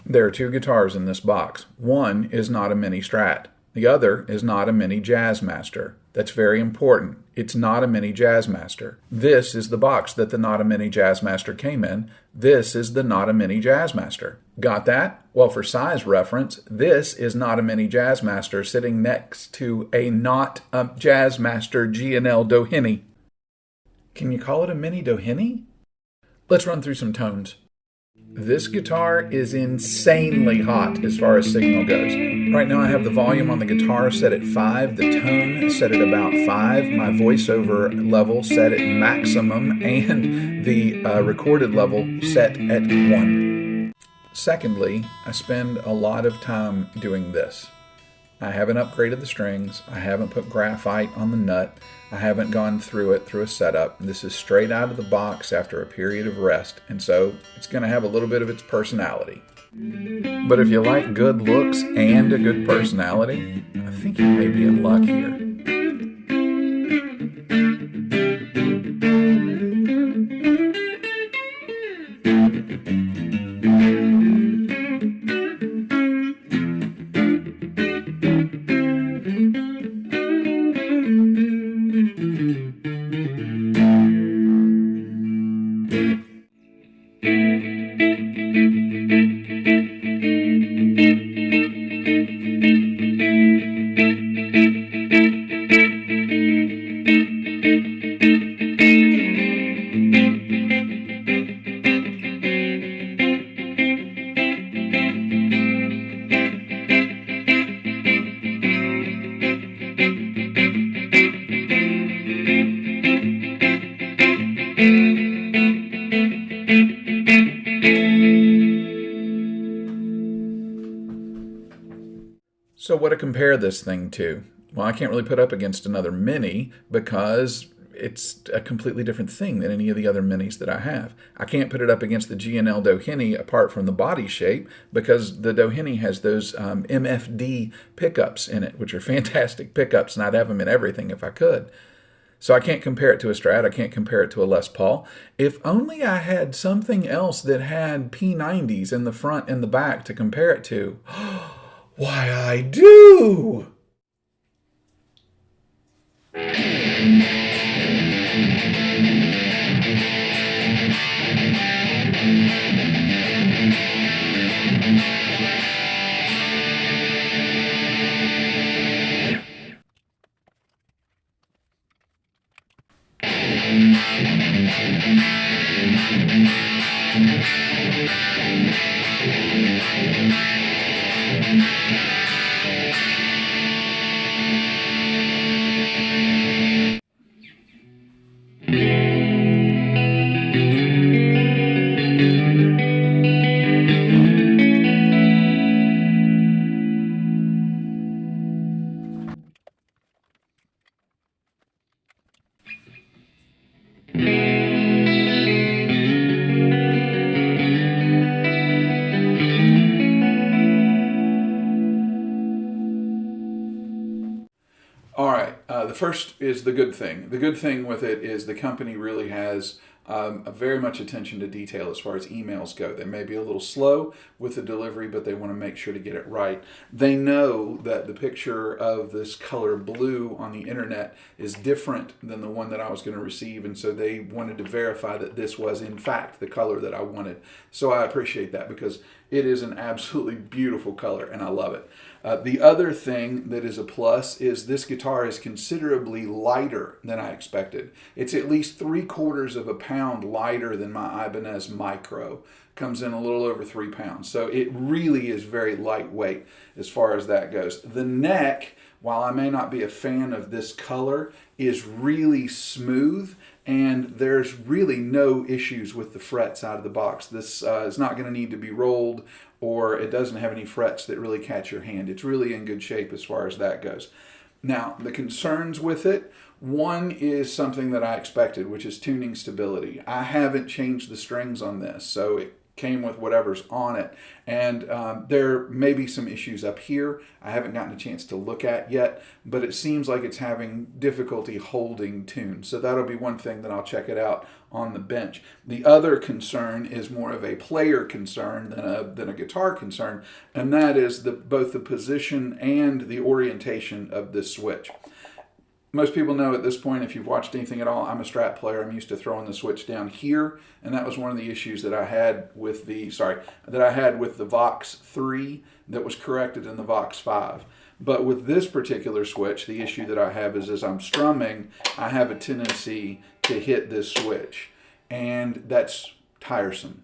There are two guitars in this box. One is not a Mini Strat. The other is not a Mini Jazzmaster. That's very important. It's not a Mini Jazzmaster. This is the box that the not a Mini Jazzmaster came in. This is the not a Mini Jazzmaster. Got that? Well, for size reference, this is not a Mini Jazzmaster sitting next to a not-a-jazzmaster G&L-Doheny. Can you call it a Mini-Doheny? Let's run through some tones. This guitar is insanely hot as far as signal goes. Right now I have the volume on the guitar set at 5, the tone set at about 5, my voiceover level set at maximum, and the recorded level set at 1. Secondly, I spend a lot of time doing this. I haven't upgraded the strings, I haven't put graphite on the nut, I haven't gone through it through a setup. This is straight out of the box after a period of rest, and so it's going to have a little bit of its personality. But if you like good looks and a good personality, I think you may be in luck here. So what to compare this thing to? Well, I can't really put up against another Mini because it's a completely different thing than any of the other Minis that I have. I can't put it up against the G&L Doheny apart from the body shape because the Doheny has those MFD pickups in it, which are fantastic pickups, and I'd have them in everything if I could. So I can't compare it to a Strat. I can't compare it to a Les Paul. If only I had something else that had P90s in the front and the back to compare it to. Why, I do! All right, the first is the good thing. The good thing with it is the company really has a very much attention to detail as far as emails go. They may be a little slow with the delivery, but they want to make sure to get it right. They know that the picture of this color blue on the internet is different than the one that I was going to receive, and so they wanted to verify that this was in fact the color that I wanted. So I appreciate that because it is an absolutely beautiful color and I love it. The other thing that is a plus is this guitar is considerably lighter than I expected. It's at least 3/4 of a pound lighter than my Ibanez Micro. Comes in a little over 3 pounds. So it really is very lightweight as far as that goes. The neck, while I may not be a fan of this color, is really smooth, and there's really no issues with the frets out of the box. This is not going to need to be rolled, or it doesn't have any frets that really catch your hand. It's really in good shape as far as that goes. Now, the concerns with it, one is something that I expected, which is tuning stability. I haven't changed the strings on this, so came with whatever's on it. And there may be some issues up here I haven't gotten a chance to look at yet, but it seems like it's having difficulty holding tune. So that'll be one thing that I'll check it out on the bench. The other concern is more of a player concern than a guitar concern, and that is both the position and the orientation of this switch. Most people know at this point, if you've watched anything at all, I'm a Strat player. I'm used to throwing the switch down here, and that was one of the issues that I had with the Vox 3 that was corrected in the Vox 5. But with this particular switch, the issue that I have is as I'm strumming, I have a tendency to hit this switch, and that's tiresome.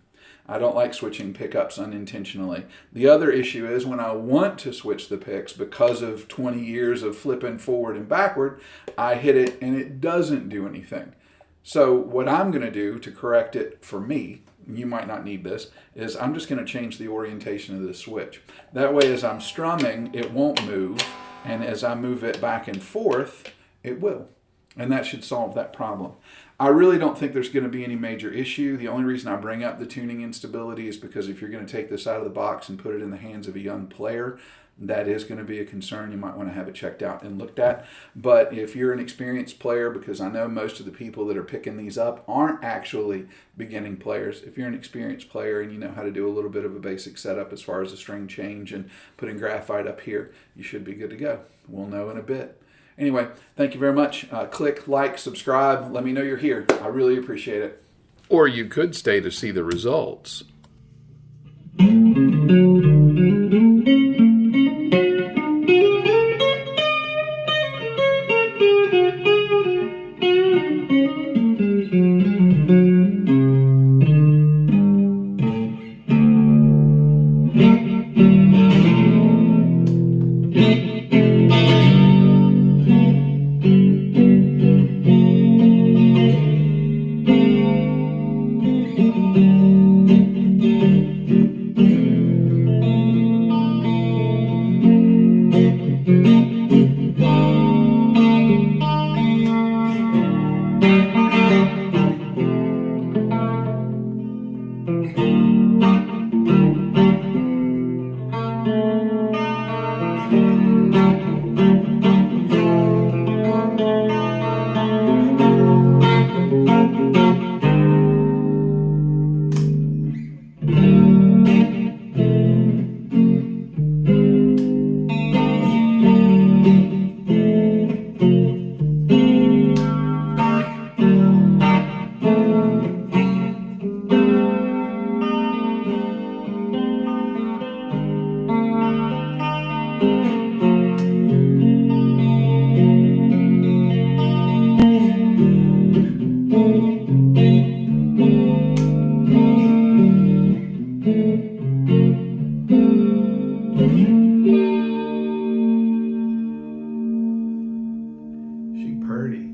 I don't like switching pickups unintentionally. The other issue is when I want to switch the picks because of 20 years of flipping forward and backward, I hit it and it doesn't do anything. So what I'm going to do to correct it for me, you might not need this, is I'm just going to change the orientation of this switch. That way as I'm strumming, it won't move, and as I move it back and forth, it will. And that should solve that problem. I really don't think there's going to be any major issue. The only reason I bring up the tuning instability is because if you're going to take this out of the box and put it in the hands of a young player, that is going to be a concern. You might want to have it checked out and looked at. But if you're an experienced player, because I know most of the people that are picking these up aren't actually beginning players. If you're an experienced player and you know how to do a little bit of a basic setup as far as a string change and putting graphite up here, you should be good to go. We'll know in a bit. Anyway, thank you very much. Click like, subscribe. Let me know you're here. I really appreciate it. Or you could stay to see the results. She purty.